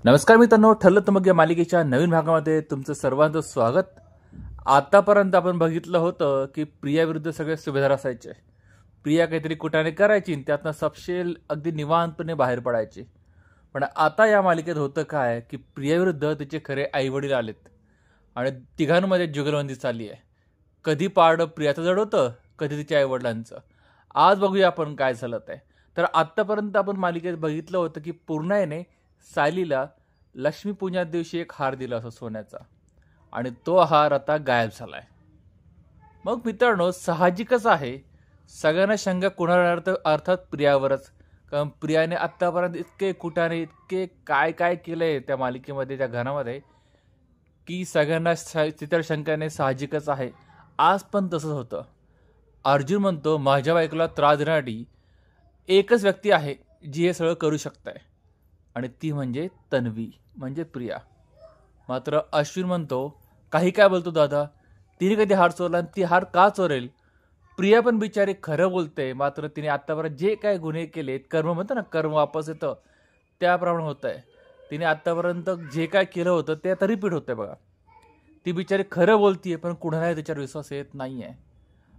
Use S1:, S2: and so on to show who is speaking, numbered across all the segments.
S1: नमस्कार मित्रांनो, ठरलं तर मग या मालिकेच्या नवीन भागामध्ये तुमचं सर्वांचं स्वागत. आतापर्यंत आपण बघितलं होतं की प्रिया विरुद्ध सगळे सुभेदार असायचे. प्रिया काहीतरी कुटाने करायची आणि त्यातनं सपशेल अगदी निवांतपणे बाहेर पडायची. पण आता या मालिकेत होतं काय की प्रिया विरुद्ध तिचे खरे आईवडील आलेत आणि तिघांमध्ये जुगलबंदी चालली आहे. कधी पारडं प्रियाचं जड होतं, कधी तिच्या आईवडिलांचं. आज बघूया आपण काय झालं ते. तर आत्तापर्यंत आपण मालिकेत बघितलं होतं की पूर्णाईने सायलीला लक्ष्मीपूजन दिवशी एक हार दिला असं सोन्याचा, आणि तो हार आता गायब झालाय. मग मित्रांनो, साहजिकच आहे सगळ्यांना शंका कुणावर, अर्थात प्रियावरच. कारण प्रियाने आत्तापर्यंत इतके कुटाने, इतके काय काय केलंय त्या मालिकेमध्ये, त्या घरामध्ये, की सगळ्यांना तिथं शंकाने साहजिकच आहे. आज पण तसंच होतं. अर्जुन म्हणतो माझ्या बायकोला त्रास देणारी एकच व्यक्ती आहे जी हे सगळं करू शकते, आणि ती म्हणजे तन्वी, म्हणजे प्रिया. मात्र अश्विन म्हणतो काही काय बोलतो दादा, तिने कधी हार चोरला आणि ती हार का चोरेल? प्रिया पण बिचारी खरं बोलते. मात्र तिने आत्तापर्यंत जे काय गुन्हे केलेत, कर्म म्हणतं ना, कर्म वापस येतं, त्याप्रमाणे होत आहे. तिने आत्तापर्यंत जे काय केलं होतं ते आता रिपीट होतंय बघा. ती बिचारी खरं बोलतीये, पण कुणालाही त्याच्यावर विश्वास येत नाही आहे.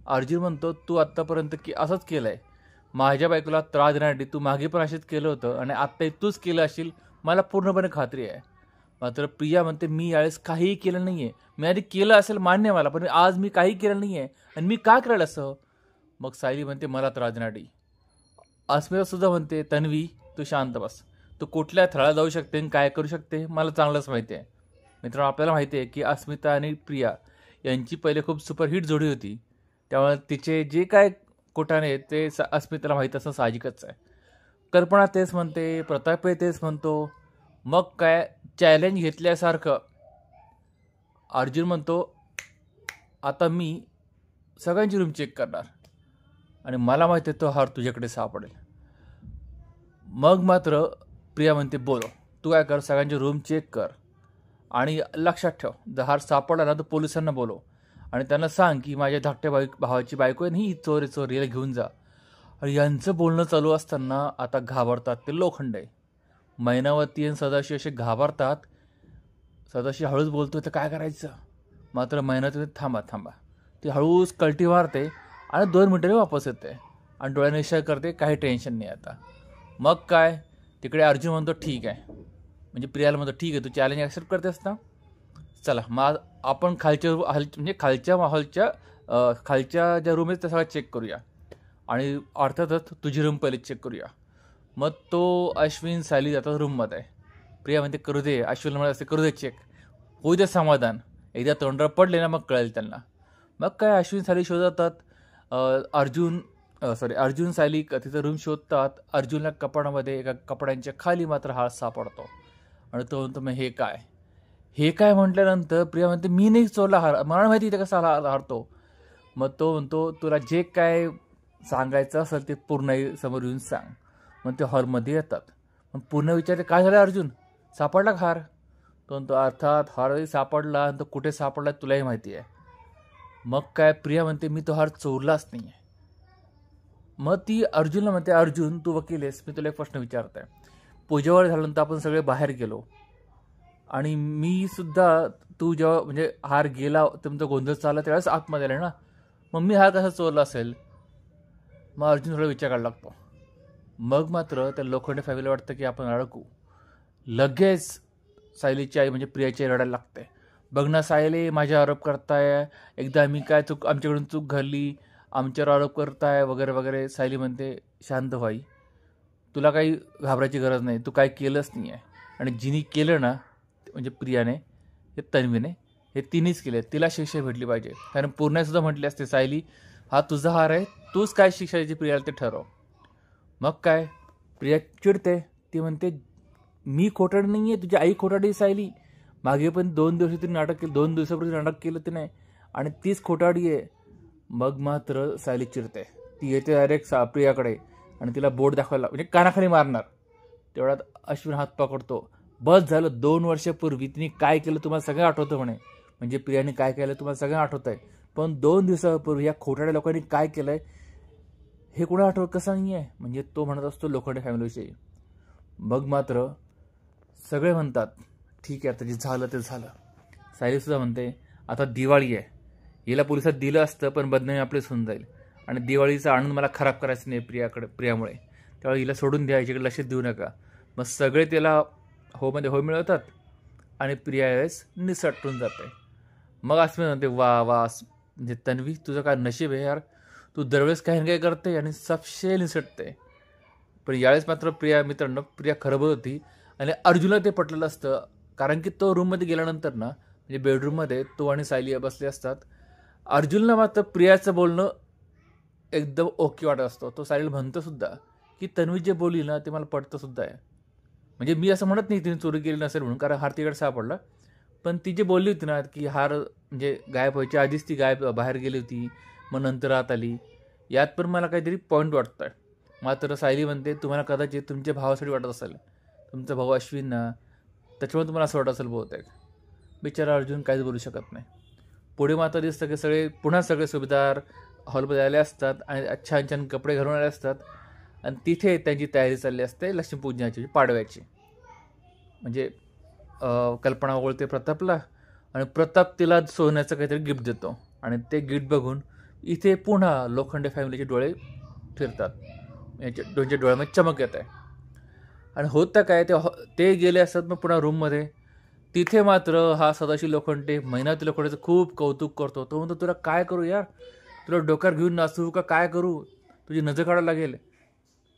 S1: अर्जुन म्हणतो तू आत्तापर्यंत असंच केलंय, माझ्या बायकोला त्रास देण्यासाठी तू मागे पण असेच केलं होतं आणि आत्ताही तूच केलं असेल, मला पूर्णपणे खात्री आहे. मात्र प्रिया म्हणते मी यावेळेस काहीही केलं नाही आहे. मी आधी केलं असेल मान्य मला, पण आज मी काही केलं नाही आहे आणि मी का करायला असं? मग सायली म्हणते मला त्रास देण्यासाठी. अस्मिता सुद्धा म्हणते तन्वी तू शांत बस, तू कुठल्या थळा जाऊ शकते आणि काय करू शकते मला चांगलंच माहिती आहे. मित्रांनो, आपल्याला माहिती आहे की अस्मिता आणि प्रिया यांची पहिले खूप सुपरहिट जोडी होती. त्यामुळे तिचे जे काय कुटाने ते अस्मिताला माहीत असं साहजिकच आहे. कल्पना तेच म्हणते, प्रताप तेच म्हणतो. मग काय चॅलेंज घेतल्यासारखं अर्जुन म्हणतो आता मी सगळ्यांची रूम चेक करणार आणि मला माहिती आहे तो हार तुझ्याकडे सापडेल. मग मात्र प्रिया म्हणते बोलो, तू काय कर, सगळ्यांची रूम चेक कर आणि लक्षात ठेव जर हार सापडला ना तर पोलिसांना बोलव आणि त्यांना सांग की माझ्या धाकट्या भावाची बायको आहे ही चोरीला घेऊन जा. आणि यांचं बोलणं चालू असताना आता घाबरतात ते लोखंडे. मैनावती आणि सदाशिव असे घाबरतात. सदाशिव हळूच बोलतो तर काय करायचं? मात्र मैनावती थांबा थांबा, ती हळूच कल्टी मारते आणि 2 मिनिटांनी वापस येते आणि डोळ्याने इशारा करते काही टेन्शन नाही आता. मग काय तिकडे अर्जुन म्हणतो ठीक आहे, म्हणजे प्रियाला म्हणतो ठीक आहे तू चॅलेंज ॲक्सेप्ट करतेस ना, चला मग आपण म्हणजे खालच्या ज्या रूम आहेत त्या सगळ्या चेक करूया आणि अर्थातच तुझी रूम पहिले चेक करूया. मग तो अश्विन सायली जातात रूममध्ये. प्रिया म्हणते करू दे, अश्विन म्हणत असते करू दे चेक, होऊ दे समाधान, एकदा तोंडावर पडले ना मग कळेल त्यांना. मग काय अश्विन सायली शोधतात. अर्जुन सायली तिथं रूम शोधतात. अर्जुनला कपाडामध्ये एका कपड्यांच्या खाली मात्र हार सापडतो आणि तो म्हणतो मग हे काय म्हटल्यानंतर प्रिया म्हणते मी नाही चोरला हार, मला माहिती आहे कसा हारतो. मग तो म्हणतो तुला जे काय सांगायचं असेल ते पूर्ण समोर येऊन सांग. मग ते हॉलमध्ये येतात. मग पूर्ण विचारते काय झालं अर्जुन, सापडला का हार? तो म्हणतो अर्थात हारही सापडला आणि तो कुठे सापडला तुलाही माहिती आहे. मग काय प्रिया म्हणते मी तो हार चोरलाच नाही आहे. मग ती अर्जुनला म्हणते अर्जुन तू वकील आहेस, मी तुला एक प्रश्न विचारत आहे. पूजेवर झाल्यानंतर आपण सगळे बाहेर गेलो आणि मी सुद्धा, तू जेव्हा म्हणजे हार गेला तुमचा गोंधळ चालला त्यावेळेस आतमध्ये आले ना, मग मी हार कसा चोरला असेल? मग अर्जुन थोडा विचार करायला लागतो. मग मात्र त्या लोखंडे फॅमिली वाटतं की आपण अडकू. लगेच सायलीची आई म्हणजे प्रियाची आई रडायला लागते. बघ ना सायली माझ्या आरोप करताय, एकदा मी काय आमच्याकडून चूक घडली, आमच्यावर आरोप करताय वगैरे वगैरे. सायली म्हणते शांत व्हाई, तुला काही घाबरायची गरज नाही, तू काय केलंच नाही आहे. आणि जिनी केलं ना म्हणजे प्रियाने, हे तन्वीने, हे तिनेच केले, तिला शिक्षा भेटली पाहिजे. कारण पूर्णसुद्धा म्हटली असते सायली हा तुझा हार आहे, तूच काय शिक्षा द्यायची प्रियाला ते ठरव. मग काय प्रिया चिडते, ती म्हणते मी खोटाडी नाही आहे, तुझी आई खोटाडी सायली. मागे पण 2 दिवस तिने नाटक केलं, 2 दिवसापूर्वी नाटक केलं तिने आणि तीच खोटाडी आहे. मग मात्र सायली चिडते, ती येते डायरेक्ट प्रियाकडे आणि तिला बोट दाखवायला म्हणजे कानाखाली मारणार. तेवढ्यात अश्विन हात पकडतो. बस झालं, 2 वर्षापूर्वी तिने काय केलं तुम्हाला सगळं आठवतं म्हणे, म्हणजे प्रियाने काय केलं तुम्हाला सगळं आठवत आहे. पण 2 दिवसापूर्वी या खोटाड्या लोकांनी काय केलंय हे कोणा आठवत कसं नाही आहे, म्हणजे तो म्हणत असतो लोखंडे फॅमिलीविषयी. मग मात्र सगळे म्हणतात ठीक आहे आता जे झालं ते झालं. सायलीसुद्धा म्हणते आता दिवाळी आहे, हिला पोलिसात दिलं असतं पण बदनामी आपलीच होऊन जाईल आणि दिवाळीचा आनंद मला खराब करायचं नाही प्रियामुळे, त्यावेळी हिला सोडून द्या, हिच्याकडे लक्ष देऊ नका. मग सगळे तिला होमध्ये हो मिळवतात आणि प्रिया वेळेस निसटून जाते. मग असं म्हणते वा वा, म्हणजे तन्वी तुझं काय नशीब आहे यार, तू दरवेळेस काही ना काही करते आणि सपशे निसटते. पण यावेळेस मात्र प्रिया मित्रांनो, प्रिया खरं बोलत होती आणि अर्जुनला ते पटलेलं असतं. कारण की तो रूममध्ये गेल्यानंतर ना, म्हणजे बेडरूममध्ये तो आणि सायली बसले असतात. अर्जुनला मात्र प्रियाचं बोलणं एकदम ओके वाटत असतो. तो सायलीला म्हणतो सुद्धा की तन्वी जे बोलली ना ते मला पटतं सुद्धा आहे. म्हणजे मी असं म्हणत नाही तिने चोरी केली नसेल म्हणून, कारण हार तिकडे सापडला. पण ती जे बोलली होती ना की हार म्हणजे गायब व्हायच्या आधीच ती बाहेर गेली होती, मग नंतर आत आली, यात पण मला काहीतरी पॉईंट वाटतं आहे. मात्र सायली म्हणते तुम्हाला कदाचित तुमच्या भावासाठी वाटत असेल, तुमचा भाऊ अश्विन ना, त्याच्यामुळे तुम्हाला असं वाटत असेल बहुतेक. बिचारा अर्जुन काहीच बोलू शकत नाही. पुढे मात्र दिसतं की पुन्हा सगळे सुभेदार हॉलमध्ये आले असतात आणि छान छान कपडे घालून आले असतात आणि तिथे त्यांची तयारी चालली असते लक्ष्मीपूजनाची, पाडव्याची. म्हणजे कल्पना ओळखते प्रतापला आणि प्रताप तिला सोन्याचं काहीतरी गिफ्ट देतो आणि ते गिफ्ट बघून इथे पुन्हा लोखंडे फॅमिलीचे डोळे फिरतात, त्यांच्या डोळ्यामध्ये चमक येत आहे. आणि होतं काय, ते गेले असतात मग पुन्हा रूममध्ये. तिथे मात्र हा सदाशिव लोखंडे मेहनती लोखंडेचं खूप कौतुक करतो. तो म्हणतो तुला काय करू यार, तुला डोक्यावर घेऊन नाचू का काय करू, तुझी नजर काढायला लागेल,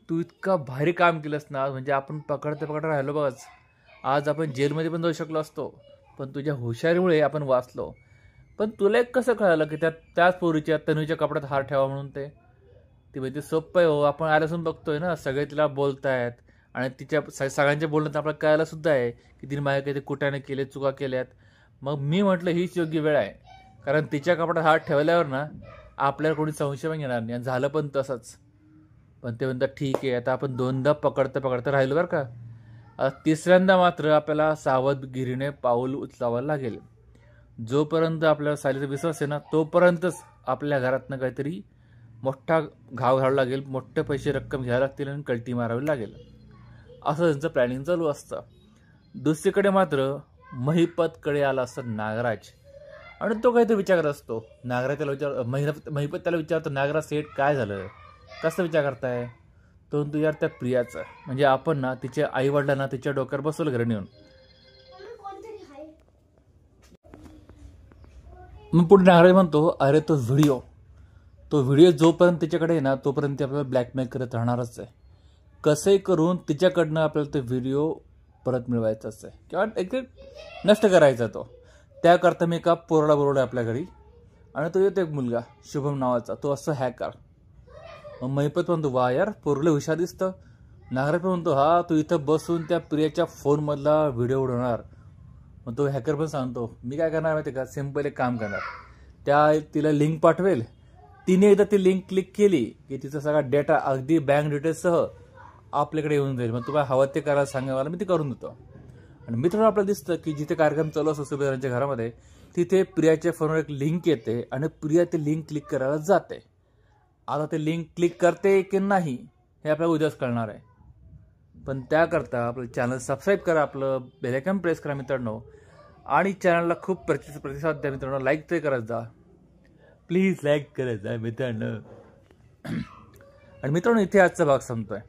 S1: तू इतका भारी काम केलंस ना, म्हणजे आपण पकडता राहिलो बघाच, आज आपण जेलमध्ये पण जाऊ शकलो असतो, पण तुझ्या हुशारीमुळे आपण वाचलो. पण तुला एक कसं कळालं की त्याच पोरीच्या तन्वीच्या कपड्यात हार ठेवा म्हणून? ती म्हणजे सोपं आहे हो, आपण आल्यासून बघतोय ना, सगळे तिला बोलतायत आणि तिच्या सगळ्यांच्या बोलण्यात आपल्याला कळायला सुद्धा आहे की तिने माझ्या काही कुठ्याने केले, चुका केल्यात. मग मी म्हटलं हीच योग्य वेळ आहे, कारण तिच्या कपड्यात हार ठेवल्यावर ना आपल्याला कोणी संशय पण घेणार नाही. आणि झालं पण तसंच. पण ते म्हणतात ठीक आहे, आता आपण दोनदा पकडता राहिलो बरं का, तिसऱ्यांदा मात्र आपल्याला सावधगिरीने पाऊल उचलावं लागेल. जोपर्यंत आपल्याला सायलीचा विश्वास आहे ना, तोपर्यंतच आपल्या घरातनं काहीतरी मोठा घाव घालावा लागेल, मोठे पैसे रक्कम घ्यायला लागतील आणि कल्टी मारावी लागेल, असं त्यांचं प्लॅनिंग चालू असतं. दुसरीकडे मात्र महिपतकडे आला असतात नागराज आणि तो काहीतरी विचार करत असतो. नागराज त्याला महिपत त्याला विचारतो, नागराज सेठ काय झालं, कसं विचार करताय? तो म्हणतो यार त्या प्रियाचं, म्हणजे आपण ना तिच्या आईवडिलांना तिच्या डोक्यावर बसवलं घरी नेऊन. मग पुढे नागराज म्हणतो अरे तो व्हिडिओ जोपर्यंत तिच्याकडे आहे ना तोपर्यंत आपल्याला ब्लॅकमेल करत राहणारच आहे. कसंही करून तिच्याकडनं आपल्याला तो व्हिडिओ परत मिळवायचाच आहे किंवा एक नष्ट करायचा. तो त्याकरता मी एका पोराला बोलवलं आपल्या घरी आणि तो येतो एक मुलगा शुभम नावाचा, तो असं हॅकर. मग महिपत म्हणतो वा यार पोरले हुशार दिसतं. नागराज पण म्हणतो हा तू इथं बसून त्या प्रियाच्या फोनमधला व्हिडिओ उडवणार. मग तो हॅकर पण सांगतो मी काय करणार माहिती का, सिम्पल एक काम करणार, तिला लिंक पाठवेल, तिने एकदा ती लिंक क्लिक केली की तिचा सगळा डेटा अगदी बँक डिटेल्ससह आपल्याकडे येऊन जाईल. मग तुम्हाला हवं ते करायला सांगा मला, मी ते करून देतो. आणि मित्रांनो आपल्याला दिसतं की जिथे कार्यक्रम चालू असतो सुभेदारांच्या घरामध्ये, तिथे प्रियाच्या फोनवर एक लिंक येते आणि प्रिया ते लिंक क्लिक करायला जाते. आता ते लिंक क्लिक करते की नाही हे आपल्याला उद्याच कळणार आहे. पण त्याकरता आपलं चॅनल सबस्क्राईब करा, आपलं बेल आयकॉन प्रेस करा मित्रांनो, आणि चॅनलला खूप प्रतिसाद द्या मित्रांनो. लाईक ते करत जा, प्लीज लाईक करत जा मित्रांनो. आणि मित्रांनो इथे आजचा भाग संपतोय.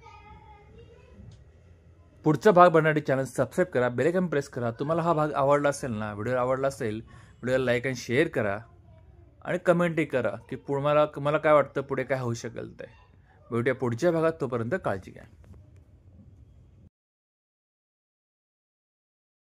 S1: पुढचा भाग बनवण्यासाठी चॅनल सबस्क्राईब करा, बेल आयकॉन प्रेस करा. तुम्हाला हा भाग आवडला असेल ना, व्हिडिओ आवडला असेल, व्हिडिओला लाईक आणि शेअर करा आणि कमेंटही करा की मला काय वाटतं पुढे काय होऊ शकेल ते. भेटूया पुढच्या भागात, तोपर्यंत काळजी घ्या.